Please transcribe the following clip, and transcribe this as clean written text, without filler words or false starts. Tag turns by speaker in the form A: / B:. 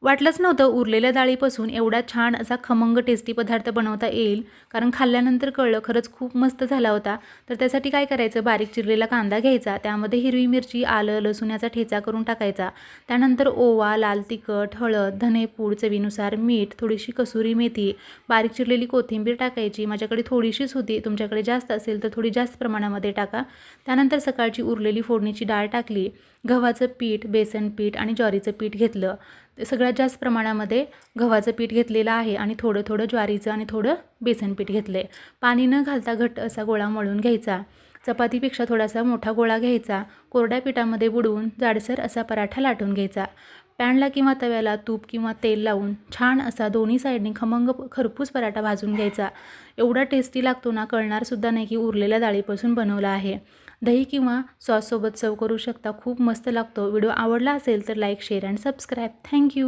A: वाटलंच नव्हतं उरलेल्या डाळीपासून एवढा छान असा खमंग टेस्टी पदार्थ बनवता येईल, कारण खाल्ल्यानंतर कळलं खरंच खूप मस्त झाला होता। तर त्यासाठी काय करायचं, बारीक चिरलेला कांदा घ्यायचा, त्यामध्ये हिरवी मिरची, आलं, लसूण याचा ठेचा करून टाकायचा। त्यानंतर ओवा, लाल तिखट, हळद, धनेपूड, चवीनुसार मीठ, थोडीशी कसुरी मेथी, बारीक चिरलेली कोथिंबीर टाकायची। माझ्याकडे थोडीशीच होती, तुमच्याकडे जास्त असेल तर थोडी जास्त प्रमाणामध्ये टाका। त्यानंतर सकाळची उरलेली फोडणीची डाळ टाकली, गव्हाचं पीठ, बेसन पीठ आणि ज्वारीचं पीठ घेतलं। सगळ्यात जास्त प्रमाणामध्ये गव्हाचं पीठ घेतलेलं आहे आणि थोडं थोडं ज्वारीचं आणि थोडं बेसन पीठ घेतले। पाणी न घालता घट्ट असा गोळा मळून घ्यायचा। चपातीपेक्षा थोडासा मोठा गोळा घ्यायचा, कोरड्या पिठामध्ये बुडवून जाडसर असा पराठा लाटून घ्यायचा। पॅनला किंवा तव्याला तूप किंवा तेल लावून छान असा दोन्ही साईडनी खमंग खरपूस पराठा भाजून घ्यायचा। एवढा टेस्टी लागतो ना, कळणारसुद्धा नाही की उरलेल्या डाळीपासून बनवला आहे। दही किंवा सॉससोबत सर्व करू शकता, खूप मस्त लागतो। व्हिडिओ आवडला असेल तर like, share and subscribe. Thank you.